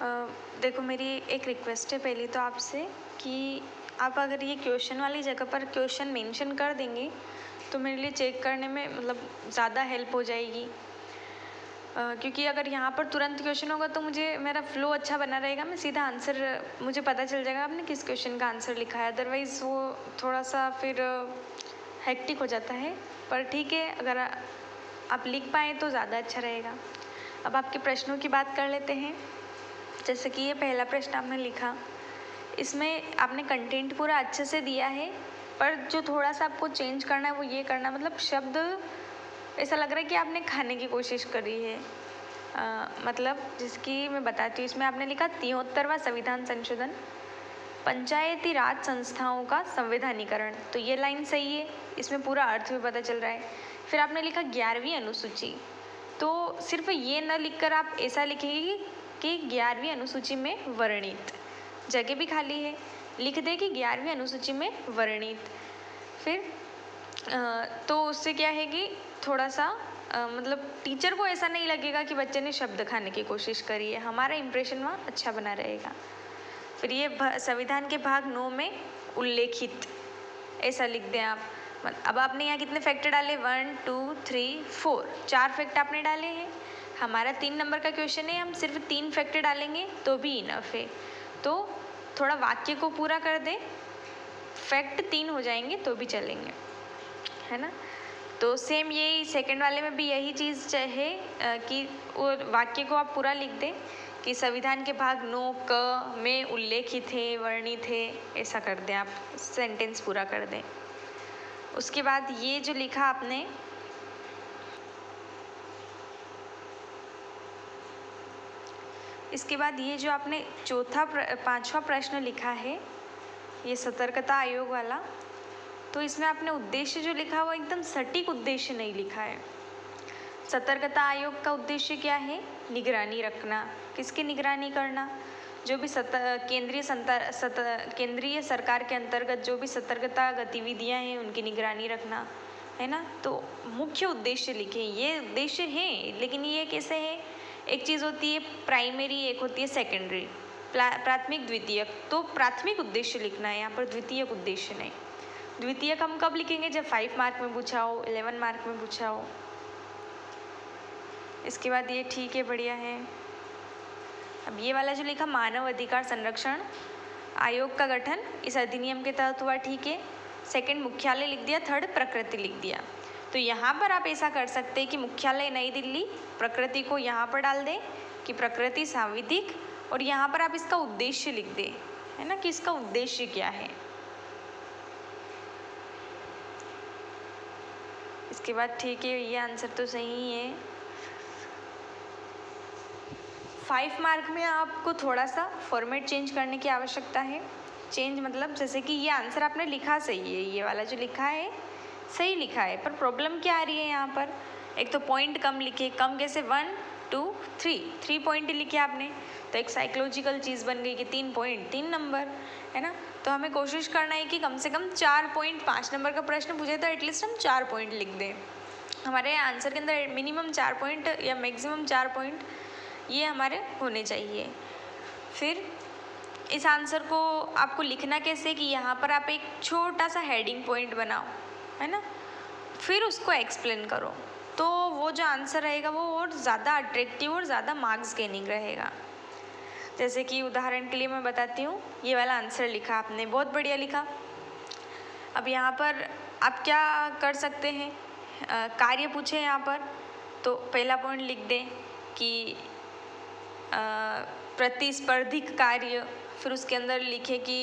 देखो, मेरी एक रिक्वेस्ट है पहले तो आपसे कि आप अगर ये क्वेश्चन वाली जगह पर क्वेश्चन मेंशन कर देंगे तो मेरे लिए चेक करने में मतलब ज़्यादा हेल्प हो जाएगी। क्योंकि अगर यहाँ पर तुरंत क्वेश्चन होगा तो मुझे मेरा फ्लो अच्छा बना रहेगा, मैं सीधा आंसर मुझे पता चल जाएगा आपने किस क्वेश्चन का आंसर लिखा है। अदरवाइज़ वो थोड़ा सा फिर हेक्टिक हो जाता है। पर ठीक है, अगर आप लिख पाएँ तो ज़्यादा अच्छा रहेगा। अब आपके प्रश्नों की बात कर लेते हैं। जैसे कि ये पहला प्रश्न आपने लिखा, इसमें आपने कंटेंट पूरा अच्छे से दिया है, पर जो थोड़ा सा आपको चेंज करना है वो ये करना, मतलब शब्द ऐसा लग रहा है कि आपने खाने की कोशिश करी है। मतलब जिसकी मैं बताती हूँ, इसमें आपने लिखा 73वां संविधान संशोधन, पंचायती राज संस्थाओं का संवैधानिकरण, तो ये लाइन सही है, इसमें पूरा अर्थ भी पता चल रहा है। फिर आपने लिखा 11वीं अनुसूची, तो सिर्फ ये न लिखकर आप ऐसा लिखेंगे कि 11वीं अनुसूची में वर्णित, जगह भी खाली है, लिख दे कि 11वीं अनुसूची में वर्णित। फिर तो उससे क्या है कि थोड़ा सा मतलब टीचर को ऐसा नहीं लगेगा कि बच्चे ने शब्द खाने की कोशिश करी है, हमारा इंप्रेशन वहाँ अच्छा बना रहेगा। फिर ये संविधान के भाग 9 में उल्लेखित, ऐसा लिख दें आप। अब आपने यहाँ कितने फैक्ट डाले, 1 2 3 4, 4 फैक्ट आपने डाले हैं। हमारा 3 नंबर का क्वेश्चन है, हम सिर्फ 3 फैक्ट डालेंगे तो भी इनफ है। तो थोड़ा वाक्य को पूरा कर दें, फैक्ट 3 हो जाएंगे तो भी चलेंगे, है ना। तो सेम यही सेकंड वाले में भी यही चीज़ है कि वो वाक्य को आप पूरा लिख दें कि संविधान के भाग 9 क में उल्लेखित है, वर्णित है, ऐसा कर दें, आप सेंटेंस पूरा कर दें। उसके बाद ये जो लिखा आपने, इसके बाद ये जो आपने पांचवा प्रश्न लिखा है, ये सतर्कता आयोग वाला, तो इसमें आपने उद्देश्य जो लिखा वो एकदम सटीक उद्देश्य नहीं लिखा है। सतर्कता आयोग का उद्देश्य क्या है, निगरानी रखना। किसकी निगरानी करना, जो भी केंद्रीय सरकार के अंतर्गत जो भी सतर्कता गतिविधियां हैं उनकी निगरानी रखना, है ना। तो मुख्य उद्देश्य लिखे, ये उद्देश्य हैं, लेकिन ये कैसे है, एक चीज़ होती है प्राइमरी, एक होती है सेकेंडरी, प्राथमिक द्वितीयक। तो प्राथमिक उद्देश्य लिखना है यहाँ पर, द्वितीयक उद्देश्य नहीं। द्वितीयक हम कब लिखेंगे, जब 5 मार्क में पूछा हो, 11 मार्क में पूछा हो। इसके बाद ये ठीक है, बढ़िया है। अब ये वाला जो लिखा, मानव अधिकार संरक्षण आयोग का गठन इस अधिनियम के तहत हुआ, ठीक है। सेकंड मुख्यालय लिख दिया, थर्ड प्रकृति लिख दिया। तो यहाँ पर आप ऐसा कर सकते हैं कि मुख्यालय नई दिल्ली, प्रकृति को यहाँ पर डाल दें कि प्रकृति सांविधिक, और यहाँ पर आप इसका उद्देश्य लिख दें, है ना, कि इसका उद्देश्य क्या है। इसके बाद ठीक है, ये आंसर तो सही है। 5 मार्क में आपको थोड़ा सा फॉर्मेट चेंज करने की आवश्यकता है। चेंज मतलब जैसे कि ये आंसर आपने लिखा सही है, ये वाला जो लिखा है सही लिखा है, पर प्रॉब्लम क्या आ रही है यहाँ पर, एक तो पॉइंट कम लिखे। कम कैसे, 1 2 3 पॉइंट लिखे आपने, तो एक साइकोलॉजिकल चीज़ बन गई कि 3 पॉइंट 3 नंबर, है ना। तो हमें कोशिश करना है कि कम से कम 4 पॉइंट, 5 नंबर का प्रश्न पूछे तो एटलीस्ट हम 4 पॉइंट लिख दें। हमारे आंसर के अंदर मिनिमम 4 पॉइंट या मैक्सिमम 4 पॉइंट ये हमारे होने चाहिए। फिर इस आंसर को आपको लिखना कैसे, कि यहाँ पर आप एक छोटा सा हेडिंग पॉइंट बनाओ, है ना, फिर उसको एक्सप्लेन करो, तो वो जो आंसर रहेगा वो और ज़्यादा अट्रैक्टिव और ज़्यादा मार्क्स गेनिंग रहेगा। जैसे कि उदाहरण के लिए मैं बताती हूँ, ये वाला आंसर लिखा आपने, बहुत बढ़िया लिखा। अब यहाँ पर आप क्या कर सकते हैं, कार्य पूछे यहाँ पर, तो पहला पॉइंट लिख दें कि प्रतिस्पर्धिक कार्य, फिर उसके अंदर लिखे कि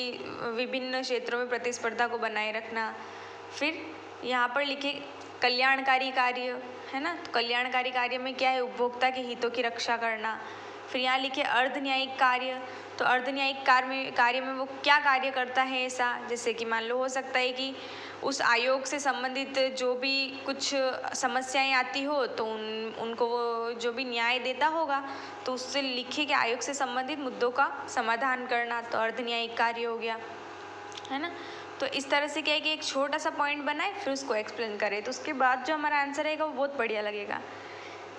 विभिन्न क्षेत्रों में प्रतिस्पर्धा को बनाए रखना। फिर यहाँ पर लिखे कल्याणकारी कार्य, है ना, तो कल्याणकारी कार्य में क्या है, उपभोक्ता के हितों की रक्षा करना। फिर यहाँ लिखे अर्ध न्यायिक कार्य, तो अर्ध न्यायिक कार्य में वो क्या कार्य करता है ऐसा, जैसे कि मान लो हो सकता है कि उस आयोग से संबंधित जो भी कुछ समस्याएं आती हो तो उनको वो जो भी न्याय देता होगा तो उससे लिखे कि आयोग से संबंधित मुद्दों का समाधान करना, तो अर्ध न्यायिक कार्य हो गया, है ना। तो इस तरह से क्या है कि एक छोटा सा पॉइंट बनाए, फिर उसको एक्सप्लेन करें, तो उसके बाद जो हमारा आंसर रहेगा वो बहुत बढ़िया लगेगा।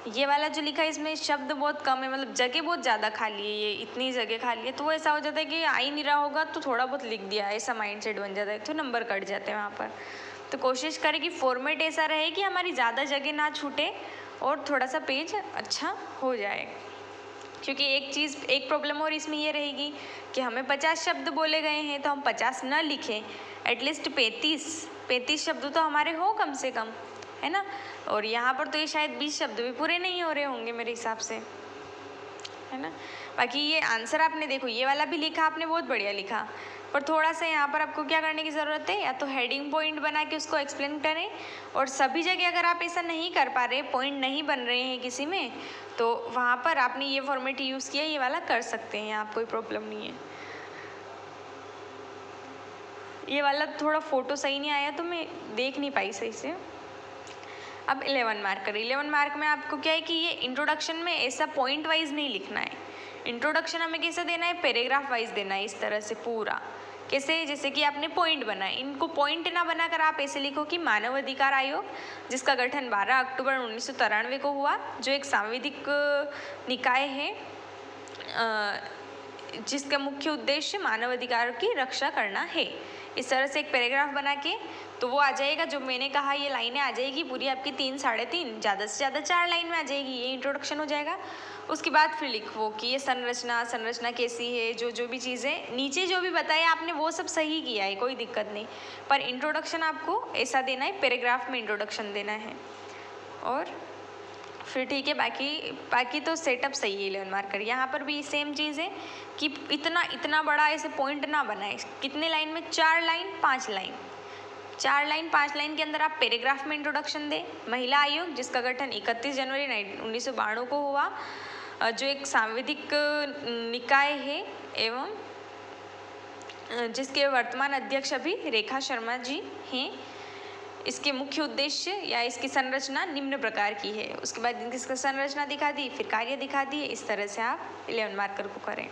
ये वाला जो लिखा है इसमें शब्द बहुत कम है, मतलब जगह बहुत ज़्यादा खाली है, ये इतनी जगह खाली है, तो वो ऐसा हो जाता है कि आ ही नहीं रहा होगा तो थोड़ा बहुत लिख दिया, ऐसा माइंडसेट बन जाता है, तो नंबर कट जाते हैं वहाँ पर। तो कोशिश करें कि फॉर्मेट ऐसा रहे कि हमारी ज़्यादा जगह ना छूटे और थोड़ा सा पेज अच्छा हो जाए। क्योंकि एक प्रॉब्लम और इसमें ये रहेगी कि हमें 50 शब्द बोले गए हैं तो हम 50 न लिखें, एटलीस्ट 35 शब्द तो हमारे हो कम से कम, है ना। और यहाँ पर तो ये शायद 20 शब्द भी पूरे नहीं हो रहे होंगे मेरे हिसाब से, है ना। बाकी ये आंसर आपने देखो ये वाला भी लिखा आपने, बहुत बढ़िया लिखा, पर थोड़ा सा यहाँ पर आपको क्या करने की ज़रूरत है, या तो हेडिंग पॉइंट बना के उसको एक्सप्लेन करें, और सभी जगह अगर आप ऐसा नहीं कर पा रहे, पॉइंट नहीं बन रहे हैं किसी में, तो वहाँ पर आपने ये फॉर्मेट यूज़ किया, ये वाला कर सकते हैं आप, कोई प्रॉब्लम नहीं है। ये वाला थोड़ा फ़ोटो सही नहीं आया तो मैं देख नहीं पाई सही से। अब 11 मार्क 11 मार्क में आपको क्या है कि ये इंट्रोडक्शन में ऐसा पॉइंट वाइज नहीं लिखना है। इंट्रोडक्शन हमें कैसे देना है, पैराग्राफ वाइज देना है, इस तरह से पूरा। कैसे, जैसे कि आपने पॉइंट बनाए, इनको पॉइंट ना बनाकर आप ऐसे लिखो कि मानव अधिकार आयोग जिसका गठन 12 अक्टूबर 1993 को हुआ, जो एक सांविधिक निकाय है जिसका मुख्य उद्देश्य मानव अधिकारों की रक्षा करना है। इस तरह से एक पैराग्राफ बना के तो वो आ जाएगा, जो मैंने कहा ये लाइनें आ जाएगी पूरी आपकी 3 साढ़े 3 ज़्यादा से ज़्यादा 4 लाइन में आ जाएगी, ये इंट्रोडक्शन हो जाएगा। उसके बाद फिर लिखो कि ये संरचना कैसी है, जो भी चीज़ें नीचे जो भी बताया आपने वो सब सही किया है, कोई दिक्कत नहीं, पर इंट्रोडक्शन आपको ऐसा देना है, पैराग्राफ में इंट्रोडक्शन देना है। और फिर ठीक है, बाकी तो सेटअप सही है 11 मार्कर। यहाँ पर भी सेम चीज़ है कि इतना बड़ा ऐसे पॉइंट ना बनाए। कितने लाइन में, 4 लाइन 5 लाइन, 4 लाइन 5 लाइन के अंदर आप पैराग्राफ में इंट्रोडक्शन दें। महिला आयोग जिसका गठन 31 जनवरी 1992 को हुआ, जो एक सांविधिक निकाय है एवं जिसके वर्तमान अध्यक्ष अभी रेखा शर्मा जी हैं। इसके मुख्य उद्देश्य या इसकी संरचना निम्न प्रकार की है। उसके बाद इसका संरचना दिखा दी, फिर कार्य दिखा दिए। इस तरह से आप 11 मार्कर को करें।